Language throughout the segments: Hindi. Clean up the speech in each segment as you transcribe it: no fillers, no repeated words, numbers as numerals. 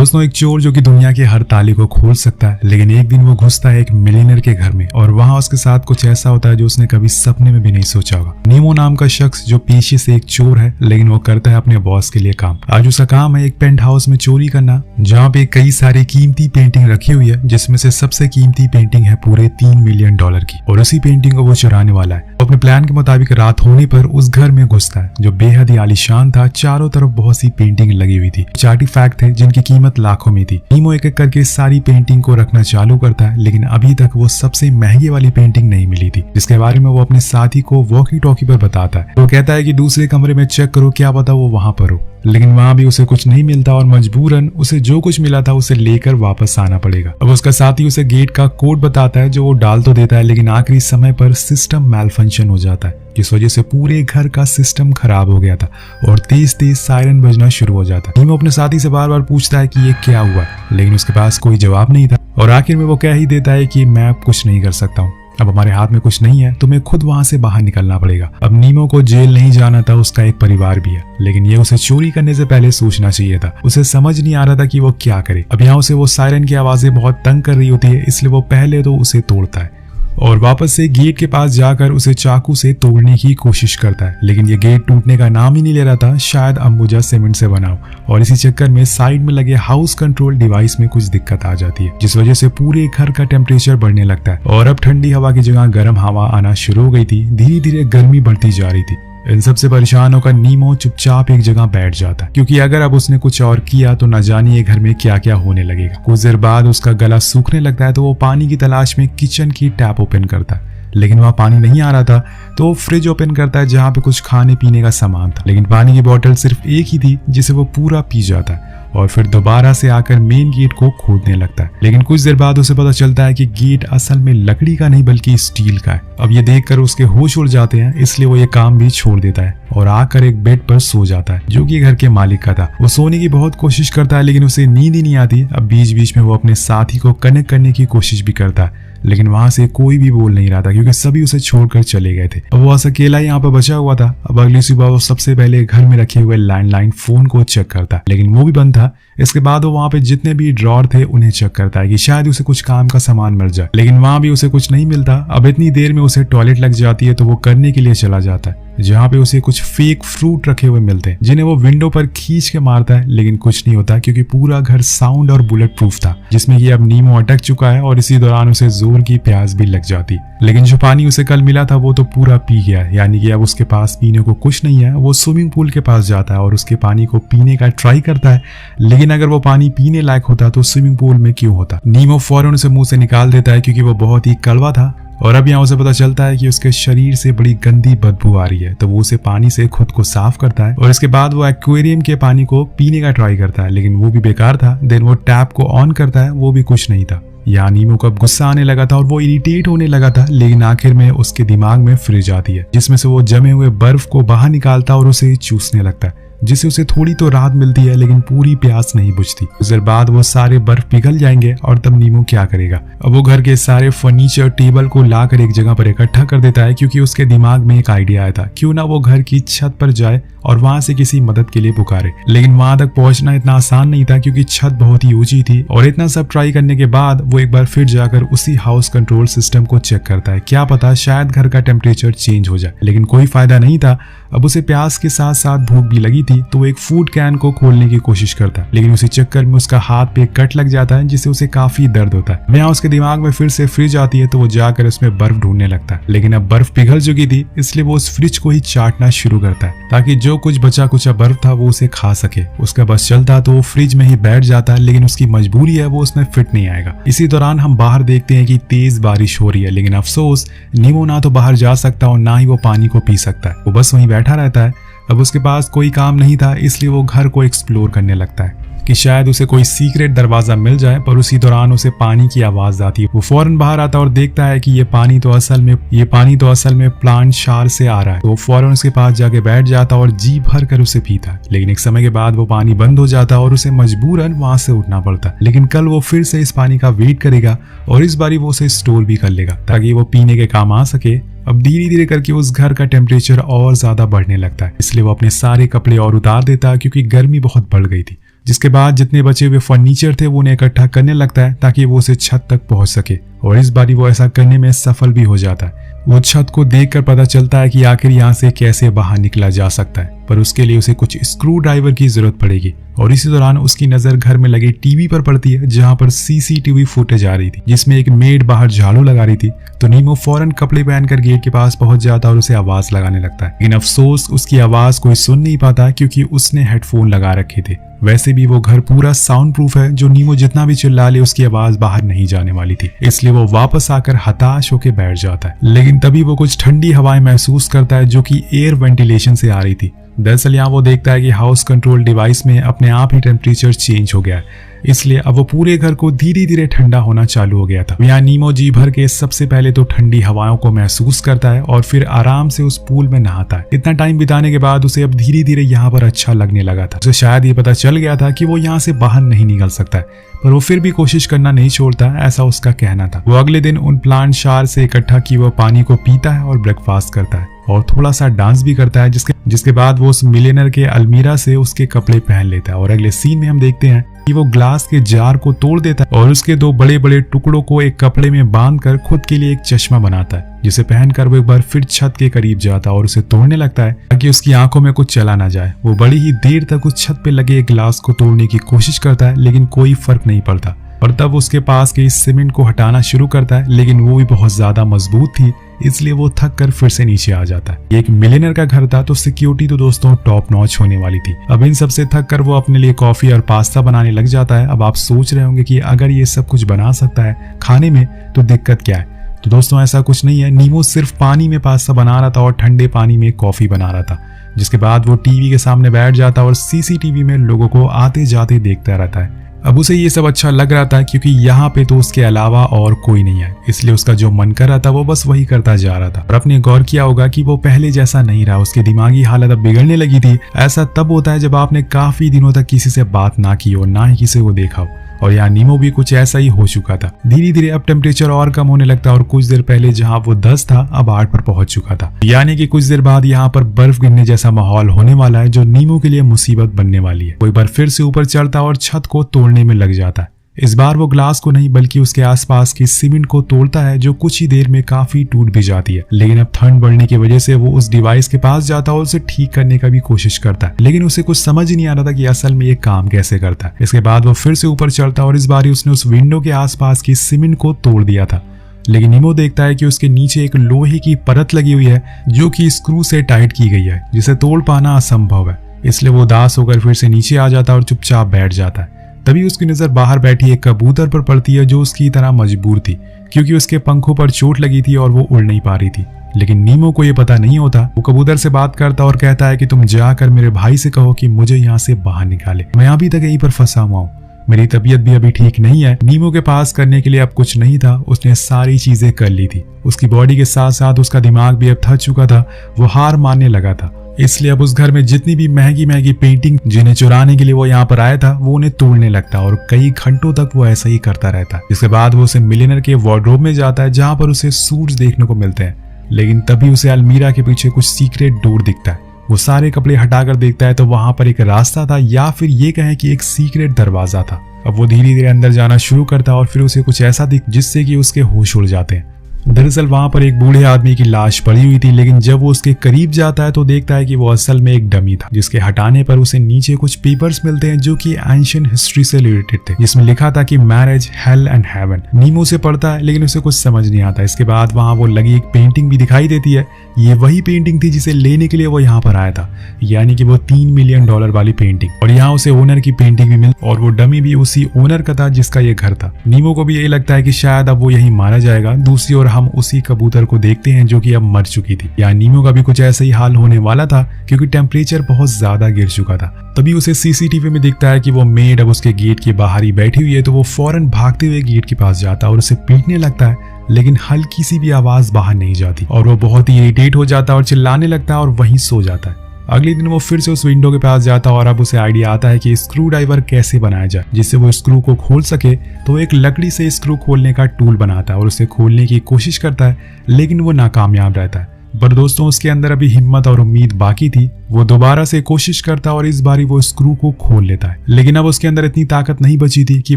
दोस्तों, एक चोर जो कि दुनिया के हर ताले को खोल सकता है, लेकिन एक दिन वो घुसता है एक मिलियनर के घर में और वहां उसके साथ कुछ ऐसा होता है जो उसने कभी सपने में भी नहीं सोचा होगा। नीमो नाम का शख्स जो पेशे से एक चोर है, लेकिन वो करता है अपने बॉस के लिए काम। आज उसका काम है एक पेंट हाउस में चोरी करना, जहाँ पे कई सारी कीमती पेंटिंग रखी हुई है, जिसमें से सबसे कीमती पेंटिंग है पूरे $3 मिलियन की, और उसी पेंटिंग को वो चुराने वाला है। अपने प्लान के मुताबिक रात होने पर उस घर में घुसता है जो बेहद ही आलीशान था। चारों तरफ बहुत सी पेंटिंग लगी हुई थी, आर्टिफैक्ट थे जिनकी कीमत लाखों में थी। नीमो एक एक करके सारी पेंटिंग को रखना चालू करता है, लेकिन अभी तक वो सबसे महंगी वाली पेंटिंग नहीं मिली थी, जिसके बारे में वो अपने साथी को वॉकी टॉकी पर बताता है। वो कहता है कि दूसरे कमरे में चेक करो, क्या पता वो वहां पर हो, लेकिन वहां भी उसे कुछ नहीं मिलता और मजबूरन उसे जो कुछ मिला था उसे लेकर वापस आना पड़ेगा। अब उसका साथी उसे गेट का कोड बताता है जो वो डाल तो देता है, लेकिन आखिरी समय पर सिस्टम मैलफंक्शन हो जाता है, जिस वजह से पूरे घर का सिस्टम खराब हो गया था और तेज तेज सायरन बजना शुरू हो जाता है। नीमो अपने साथी से बार बार पूछता है कि ये क्या हुआ, लेकिन उसके पास कोई जवाब नहीं था और आखिर में वो कह ही देता है कि मैं अब कुछ नहीं कर सकता हूँ, अब हमारे हाथ में कुछ नहीं है, तुम्हें खुद वहां से बाहर निकलना पड़ेगा। अब नीमो को जेल नहीं जाना था, उसका एक परिवार भी है, लेकिन ये उसे चोरी करने से पहले सोचना चाहिए था। उसे समझ नहीं आ रहा था कि वो क्या करे। अब यहाँ उसे वो सायरन की आवाजें बहुत तंग कर रही होती है, इसलिए वो पहले तो उसे तोड़ता है और वापस से गेट के पास जाकर उसे चाकू से तोड़ने की कोशिश करता है, लेकिन ये गेट टूटने का नाम ही नहीं ले रहा था। शायद अंबुजा सीमेंट से बना हो और इसी चक्कर में साइड में लगे हाउस कंट्रोल डिवाइस में कुछ दिक्कत आ जाती है, जिस वजह से पूरे घर का टेम्परेचर बढ़ने लगता है और अब ठंडी हवा की जगह गर्म हवा आना शुरू हो गई थी। धीरे धीरे गर्मी बढ़ती जा रही थी। इन सबसे परेशान होकर नीमो चुपचाप एक जगह बैठ जाता है, क्योंकि अगर अब उसने कुछ और किया तो न जानिए घर में क्या क्या होने लगेगा। कुछ देर बाद उसका गला सूखने लगता है तो वो पानी की तलाश में किचन की टैप ओपन करता है, लेकिन वहां पानी नहीं आ रहा था। तो वो फ्रिज ओपन करता है जहां पे कुछ खाने पीने का सामान था, लेकिन पानी की बोतल सिर्फ एक ही थी जिसे वो पूरा पी जाता है और फिर दोबारा से आकर मेन गेट को खोदने लगता है। लेकिन कुछ देर बाद उसे पता चलता है कि गेट असल में लकड़ी का नहीं बल्कि स्टील का है। अब ये देखकर उसके होश उड़ जाते हैं, इसलिए वो ये काम भी छोड़ देता है और आकर एक बेड पर सो जाता है जो कि घर के मालिक का था। वो सोने की बहुत कोशिश करता है, लेकिन उसे नींद ही नहीं आती। अब बीच बीच में वो अपने साथी को कनेक्ट करने की कोशिश भी करता है, लेकिन वहां से कोई भी बोल नहीं रहा था, क्योंकि सभी उसे छोड़कर चले गए थे। अब वो अकेला यहाँ पर बचा हुआ था। अब अगली सुबह वो सबसे पहले घर में रखे हुए लैंडलाइन फोन को चेक करता है, लेकिन वो भी बंद था। इसके बाद वो वहां पे जितने भी ड्रॉर थे उन्हें चेक करता है कि शायद उसे कुछ काम का सामान मिल जाए, लेकिन वहां भी उसे कुछ नहीं मिलता। अब इतनी देर में उसे टॉयलेट लग जाती है तो वो करने के लिए चला जाता है, जहाँ पे उसे कुछ फेक फ्रूट रखे हुए मिलते हैं, जिन्हें वो विंडो पर खींच के मारता है, लेकिन कुछ नहीं होता क्योंकि पूरा घर साउंड और बुलेट प्रूफ था, जिसमें कि अब नीमो अटक चुका है और इसी दौरान उसे जोर की प्यास भी लग जाती। लेकिन जो पानी उसे कल मिला था वो तो पूरा पी गया, यानी कि अब उसके पास पीने को कुछ नहीं है। वो स्विमिंग पूल के पास जाता है और उसके पानी को पीने का ट्राई करता है, लेकिन अगर वो पानी पीने लायक होता तो स्विमिंग पूल में क्यों होता। नीमो फौरन उसे मुंह से निकाल देता है क्योंकि वो बहुत ही कड़वा था और अब यहाँ उसे पता चलता है कि उसके शरीर से बड़ी गंदी बदबू आ रही है। तो वो उसे पानी से खुद को साफ करता है और इसके बाद वो एक्वेरियम के पानी को पीने का ट्राई करता है, लेकिन वो भी बेकार था। देन वो टैप को ऑन करता है, वो भी कुछ नहीं था। यहाँ नीमो को अब गुस्सा आने लगा था और वो इरिटेट होने लगा था, लेकिन आखिर में उसके दिमाग में फ्रिज आती है, जिसमें से वो जमे हुए बर्फ को बाहर निकालता और उसे चूसने लगता है, जिससे उसे थोड़ी तो राहत मिलती है, लेकिन पूरी प्यास नहीं बुझती। कुछ देर बाद वो सारे बर्फ पिघल जाएंगे और तब नीमो क्या करेगा। अब वो घर के सारे फर्नीचर टेबल को लाकर एक जगह पर इकट्ठा कर देता है, क्योंकि उसके दिमाग में एक आइडिया आया था, क्यों ना वो घर की छत पर जाए और वहां से किसी मदद के लिए पुकारे। लेकिन वहां तक पहुंचना इतना आसान नहीं था, क्योंकि छत बहुत ही ऊंची थी और इतना सब ट्राई करने के बाद वो एक बार फिर जाकर उसी हाउस कंट्रोल सिस्टम को चेक करता है। क्या पता शायद घर का टेम्परेचर चेंज हो जाए, लेकिन कोई फायदा नहीं था। अब उसे प्यास के साथ साथ भूख भी लगी थी, तो वो एक फूड कैन को खोलने की कोशिश करता है, लेकिन उसी चक्कर में उसका हाथ पे कट लग जाता है, जिससे उसे काफी दर्द होता है। यहाँ उसके दिमाग में फिर से फ्रिज आती है, तो वो जाकर उसमें बर्फ ढूंढने लगता है, लेकिन अब बर्फ पिघल चुकी थी, इसलिए वो उस फ्रिज को ही चाटना शुरू करता है ताकि जो कुछ बचा कुचा बर्फ था वो उसे खा सके। उसका बस चलता तो वो फ्रिज में ही बैठ जाता है, लेकिन उसकी मजबूरी है, वो उसमें फिट नहीं आएगा। इसी दौरान हम बाहर देखते हैं कि तेज बारिश हो रही है, लेकिन अफसोस नीमो ना तो बाहर जा सकता और ना ही वो पानी को पी सकता है। वो बस वहीं बैठा रहता है। अब उसके पास कोई काम नहीं था, इसलिए वो घर को एक्सप्लोर करने लगता है कि शायद उसे कोई सीक्रेट दरवाजा मिल जाए, पर उसी दौरान उसे पानी की आवाज आती है। वो फौरन बाहर आता और देखता है कि ये पानी तो असल में प्लांट शार से आ रहा है। तो वो फौरन उसके पास जाके बैठ जाता और जी भर कर उसे पीता, लेकिन एक समय के बाद वो पानी बंद हो जाता और उसे मजबूरन वहां से उठना पड़ता। लेकिन कल वो फिर से इस पानी का वेट करेगा और इस बारी वो उसे स्टोर भी कर लेगा ताकि वो पीने के काम आ सके। अब धीरे धीरे करके उस घर का टेम्परेचर और ज्यादा बढ़ने लगता है, इसलिए वो अपने सारे कपड़े और उतार देता है, क्योंकि गर्मी बहुत बढ़ गई थी, जिसके बाद जितने बचे हुए फर्नीचर थे वो उन्हें इकट्ठा करने लगता है ताकि वो उसे छत तक पहुंच सके, और इस बारी वो ऐसा करने में सफल भी हो जाता है। वो छत को देखकर पता चलता है कि आखिर यहाँ से कैसे बाहर निकला जा सकता है, पर उसके लिए उसे कुछ स्क्रू ड्राइवर की जरूरत पड़ेगी। और इसी दौरान उसकी नजर घर में लगे टीवी पर पड़ती है, जहाँ पर सीसीटीवी फुटेज आ रही थी जिसमें एक मेड बाहर झाड़ू लगा रही थी। तो नीमो फौरन कपड़े पहनकर गेट के पास पहुंच जाता है और उसे आवाज लगाने लगता है, लेकिन अफसोस उसकी आवाज कोई सुन नहीं पाता क्योंकि उसने हेडफोन लगा रखे थे। वैसे भी वो घर पूरा साउंड प्रूफ है, जो नीमो जितना भी चिल्ला ले उसकी आवाज बाहर नहीं जाने वाली थी, इसलिए वो वापस आकर हताश होकर बैठ जाता है। लेकिन तभी वो कुछ ठंडी हवाएं महसूस करता है जो कि एयर वेंटिलेशन से आ रही थी। दरअसल यहाँ वो देखता है कि हाउस कंट्रोल डिवाइस में अपने आप ही टेम्परेचर चेंज हो गया है, इसलिए अब वो पूरे घर को धीरे धीरे ठंडा होना चालू हो गया था। यहाँ नीमो जी भर के सबसे पहले तो ठंडी हवाओं को महसूस करता है और फिर आराम से उस पूल में नहाता है। इतना टाइम बिताने के बाद उसे अब धीरे धीरे यहाँ पर अच्छा लगने लगा था। उसे शायद ये पता चल गया था कि वो यहाँ से बाहर नहीं निकल सकता है, पर वो फिर भी कोशिश करना नहीं छोड़ता, ऐसा उसका कहना था। वो अगले दिन उन प्लांट शार से इकट्ठा किए हुए पानी को पीता है और ब्रेकफास्ट करता है और थोड़ा सा डांस भी करता है, जिसके बाद वो उस मिलियनर के अलमीरा से उसके कपड़े पहन लेता है। और अगले सीन में हम देखते हैं कि वो ग्लास के जार को तोड़ देता है और उसके 2 बड़े बड़े टुकड़ों को एक कपड़े में बांधकर खुद के लिए एक चश्मा बनाता है, जिसे पहनकर वो एक बार फिर छत के करीब जाता है और उसे तोड़ने लगता है ताकि उसकी आंखों में कुछ चला ना जाए। वो बड़ी ही देर तक उस छत पे लगे एक ग्लास को तोड़ने की कोशिश करता है, लेकिन कोई फर्क नहीं पड़ता। और तब उसके पास के इस सीमेंट को हटाना शुरू करता है, लेकिन वो भी बहुत ज्यादा मजबूत थी, इसलिए वो थक कर फिर से नीचे आ जाता है। एक मिलियनर का घर था तो सिक्योरिटी तो दोस्तों टॉप नॉच होने वाली थी। अब इन सब से थक कर वो अपने लिए कॉफी और पास्ता बनाने लग जाता है। अब आप सोच रहे होंगे कि अगर ये सब कुछ बना सकता है खाने में तो दिक्कत क्या है। तो दोस्तों ऐसा कुछ नहीं है, नीमो सिर्फ पानी में पास्ता बना रहा था और ठंडे पानी में कॉफी बना रहा था। जिसके बाद वो टीवी के सामने बैठ जाता है और सीसीटीवी में लोगों को आते जाते देखता रहता है। अब उसे ये सब अच्छा लग रहा था क्योंकि यहाँ पे तो उसके अलावा और कोई नहीं है, इसलिए उसका जो मन कर रहा था वो बस वही करता जा रहा था। और आपने गौर किया होगा कि वो पहले जैसा नहीं रहा, उसकी दिमागी हालत अब बिगड़ने लगी थी। ऐसा तब होता है जब आपने काफी दिनों तक किसी से बात ना की हो, ना ही किसी को देखा हो। और यहाँ नीमो भी कुछ ऐसा ही हो चुका था। धीरे धीरे अब टेम्परेचर और कम होने लगता और कुछ देर पहले जहाँ वो 10 था अब 8 पर पहुंच चुका था। यानी कि कुछ देर बाद यहाँ पर बर्फ गिरने जैसा माहौल होने वाला है, जो नीमो के लिए मुसीबत बनने वाली है। वो एक बार फिर से ऊपर चढ़ता और छत को तोड़ने में लग जाता है। इस बार वो ग्लास को नहीं बल्कि उसके आसपास की सीमेंट को तोड़ता है, जो कुछ ही देर में काफी टूट भी जाती है। लेकिन अब ठंड बढ़ने की वजह से वो उस डिवाइस के पास जाता है और उसे ठीक करने का भी कोशिश करता है, लेकिन उसे कुछ समझ ही नहीं आ रहा था कि असल में ये काम कैसे करता है। इसके बाद वो फिर से ऊपर चढ़ता और इस बार उसने उस विंडो के आसपास की सीमेंट को तोड़ दिया था। लेकिन नीमो देखता है कि उसके नीचे एक लोहे की परत लगी हुई है जो कि स्क्रू से टाइट की गई है, जिसे तोड़ पाना असंभव है। इसलिए वो उदास होकर फिर से नीचे आ जाता है और चुपचाप बैठ जाता है। तभी उसकी नजर बाहर बैठी एक कबूतर पर पड़ती है, जो उसकी तरह मजबूर थी क्योंकि उसके पंखों पर चोट लगी थी और वो उड़ नहीं पा रही थी। लेकिन नीमो को ये पता नहीं होता। वो कबूतर से बात करता और कहता है कि तुम जाकर मेरे भाई से कहो कि मुझे यहाँ से बाहर निकाले, मैं अभी तक यहीं पर फंसा हुआ हूँ, मेरी तबीयत भी अभी ठीक नहीं है। नीमो के पास करने के लिए अब कुछ नहीं था, उसने सारी चीजें कर ली थी। उसकी बॉडी के साथ साथ उसका दिमाग भी अब थक चुका था, वो हार मानने लगा था। इसलिए अब उस घर में जितनी भी महंगी महंगी पेंटिंग जिन्हें चुराने के लिए वो यहाँ पर आया था, वो उन्हें तोड़ने लगता और कई घंटों तक वो ऐसा ही करता रहता। इसके बाद वो उसे मिलियनर के वार्डरोब में जाता है, जहाँ पर उसे सूट्स देखने को मिलते हैं। लेकिन तभी उसे अलमीरा के पीछे कुछ सीक्रेट डोर दिखता है। वो सारे कपड़े हटाकर देखता है तो वहां पर एक रास्ता था, या फिर ये कहें कि एक सीक्रेट दरवाजा था। अब वो धीरे धीरे अंदर जाना शुरू करता है और फिर उसे कुछ ऐसा दिख जिससे कि उसके होश उड़ जाते हैं। दरअसल वहां पर एक बूढ़े आदमी की लाश पड़ी हुई थी, लेकिन जब वो उसके करीब जाता है तो देखता है कि वो असल में एक डमी था, जिसके हटाने पर उसे नीचे कुछ पेपर्स मिलते हैं जो कि एंशिएंट हिस्ट्री से रिलेटेड थे, जिसमें लिखा था कि मैरिज, हेल एंड हेवन। नीमो से पढ़ता है लेकिन उसे कुछ समझ नहीं आता। इसके बाद वहां वो लगी एक पेंटिंग भी दिखाई देती है। ये वही पेंटिंग थी जिसे लेने के लिए वो यहाँ पर आया था, यानी कि वो $3 मिलियन वाली पेंटिंग। और यहाँ उसे ओनर की पेंटिंग भी मिली और वो डमी भी उसी ओनर का था जिसका ये घर था। नीमो को भी यही लगता है कि शायद अब वो यहीं मारा जाएगा। दूसरी ओर हम उसी कबूतर को देखते हैं जो कि अब मर चुकी थी। यहाँ नीमो का भी कुछ ऐसा ही हाल होने वाला था क्योंकि टेम्परेचर बहुत ज्यादा गिर चुका था। तभी उसे सीसीटीवी में दिखता है कि वो मेड अब उसके गेट के बाहर ही बैठी हुई है, तो वो फौरन भागते हुए गेट के पास जाता है और उसे पीटने लगता है, लेकिन हल्की सी भी आवाज बाहर नहीं जाती और वो बहुत ही इरिटेट हो जाता है और चिल्लाने लगता है और वहीं सो जाता है। अगले दिन वो फिर से उस विंडो के पास जाता है और अब उसे आइडिया आता है कि स्क्रू ड्राइवर कैसे बनाया जाए जिससे वो स्क्रू को खोल सके। तो एक लकड़ी से स्क्रू खोलने का टूल बनाता है और उसे खोलने की कोशिश करता है, लेकिन वो नाकामयाब रहता है। पर दोस्तों उसके अंदर अभी हिम्मत और उम्मीद बाकी थी। वो दोबारा से कोशिश करता और इस बारी वो स्क्रू को खोल लेता है, लेकिन अब उसके अंदर इतनी ताकत नहीं बची थी कि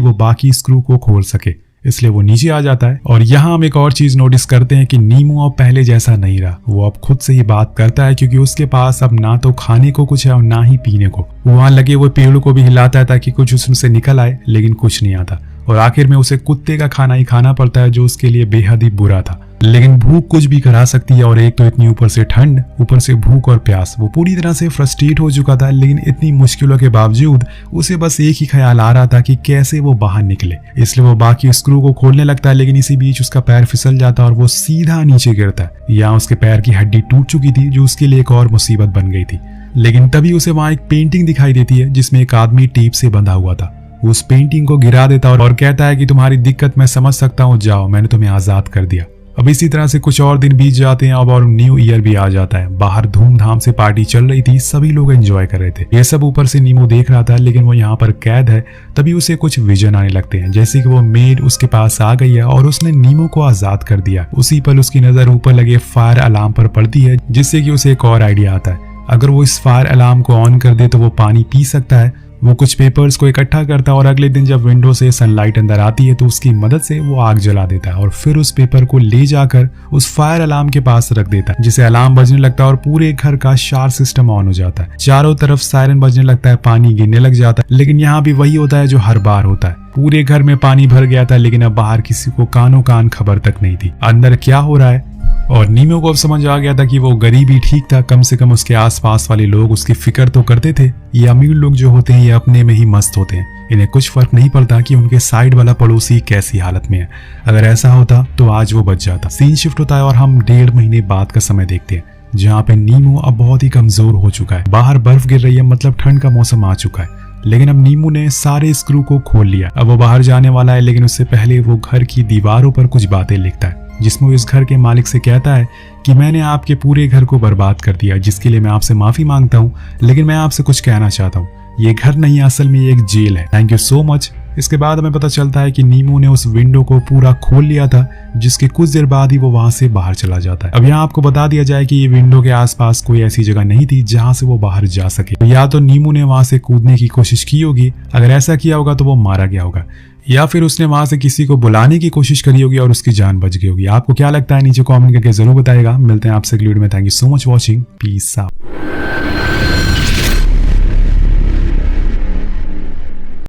वो बाकी स्क्रू को खोल सके, इसलिए वो नीचे आ जाता है। और यहाँ हम एक और चीज नोटिस करते हैं कि नीमू अब पहले जैसा नहीं रहा। वो अब खुद से ही बात करता है, क्योंकि उसके पास अब ना तो खाने को कुछ है और ना ही पीने को। वो वहां लगे हुए पेड़ को भी हिलाता है ताकि कुछ उसमें से निकल आए, लेकिन कुछ नहीं आता। और आखिर में उसे कुत्ते का खाना ही खाना पड़ता है, जो उसके लिए बेहद ही बुरा था। लेकिन भूख कुछ भी करा सकती है, और एक तो इतनी ऊपर से ठंड, ऊपर से भूख और प्यास। वो पूरी तरह से फ्रस्ट्रेट हो चुका था, लेकिन इतनी मुश्किलों के बावजूद उसे बस एक ही ख्याल आ रहा था कि कैसे वो बाहर निकले। इसलिए वो बाकी स्क्रू को खोलने लगता है, लेकिन इसी बीच उसका पैर फिसल जाता है और वो सीधा नीचे गिरता है। यहाँ उसके पैर की हड्डी टूट चुकी थी, जो उसके लिए एक और मुसीबत बन गई थी। लेकिन तभी उसे वहां एक पेंटिंग दिखाई देती है, जिसमें एक आदमी टेप से बंधा हुआ था। वो उस पेंटिंग को गिरा देता और कहता है कि तुम्हारी दिक्कत मैं समझ सकता हूँ, जाओ, मैंने तुम्हें आजाद कर दिया। अब इसी तरह से कुछ और दिन बीत जाते हैं अब, और न्यू ईयर भी आ जाता है। बाहर धूमधाम से पार्टी चल रही थी, सभी लोग एंजॉय कर रहे थे। ये सब ऊपर से नीमू देख रहा था, लेकिन वो यहाँ पर कैद है। तभी उसे कुछ विजन आने लगते हैं, जैसे कि वो मेड उसके पास आ गई है और उसने नीमू को आजाद कर दिया। उसी पल उसकी नजर ऊपर लगे फायर अलार्म पर पड़ती है, जिससे कि उसे एक और आइडिया आता है। अगर वो इस फायर अलार्म को ऑन कर दे तो वो पानी पी सकता है। वो कुछ पेपर्स को इकट्ठा करता है और अगले दिन जब विंडो से सनलाइट अंदर आती है तो उसकी मदद से वो आग जला देता है, और फिर उस पेपर को ले जाकर उस फायर अलार्म के पास रख देता है, जिसे अलार्म बजने लगता है और पूरे घर का शार सिस्टम ऑन हो जाता है। चारों तरफ सायरन बजने लगता है, पानी गिरने लग जाता है। लेकिन यहाँ भी वही होता है जो हर बार होता है। पूरे घर में पानी भर गया था, लेकिन अब बाहर किसी को कानों कान खबर तक नहीं थी अंदर क्या हो रहा है। और नीमू को अब समझ आ गया था कि वो गरीब ही ठीक था, कम से कम उसके आसपास वाले लोग उसकी फिक्र तो करते थे। ये अमीर लोग जो होते हैं ये अपने में ही मस्त होते हैं, इन्हें कुछ फर्क नहीं पड़ता कि उनके साइड वाला पड़ोसी कैसी हालत में है। अगर ऐसा होता तो आज वो बच जाता। सीन शिफ्ट होता है और हम 1.5 महीने बाद का समय देखते हैं, जहाँ पे नीमू अब बहुत ही कमजोर हो चुका है। बाहर बर्फ गिर रही है, मतलब ठंड का मौसम आ चुका है। लेकिन अब नीमू ने सारे स्क्रू को खोल लिया। अब वो बाहर जाने वाला है, लेकिन उससे पहले वो घर की दीवारों पर कुछ बातें लिखता है, जिसमें वो इस घर के मालिक से कहता है कि मैंने आपके पूरे घर को बर्बाद कर दिया, जिसके लिए मैं आपसे माफी मांगता हूँ। लेकिन मैं आपसे कुछ कहना चाहता हूँ, ये घर नहीं, असल में ये एक जेल है। Thank you so much. इसके बाद हमें पता चलता है कि नीमू ने उस विंडो को पूरा खोल लिया था, जिसके कुछ देर बाद ही वो वहां से बाहर चला जाता है। अब यहाँ आपको बता दिया जाए कि ये विंडो के आसपास कोई ऐसी जगह नहीं थी जहां से वो बाहर जा सके। तो या तो नीमू ने वहां से कूदने की कोशिश की होगी, अगर ऐसा किया होगा तो वो मारा गया होगा, या फिर उसने वहां से किसी को बुलाने की कोशिश करी होगी और उसकी जान बच गई होगी। आपको क्या लगता है नीचे कमेंट करके जरूर बताएगा। मिलते हैं आपसे अगली वीडियो में। Thank you so much watching, peace out.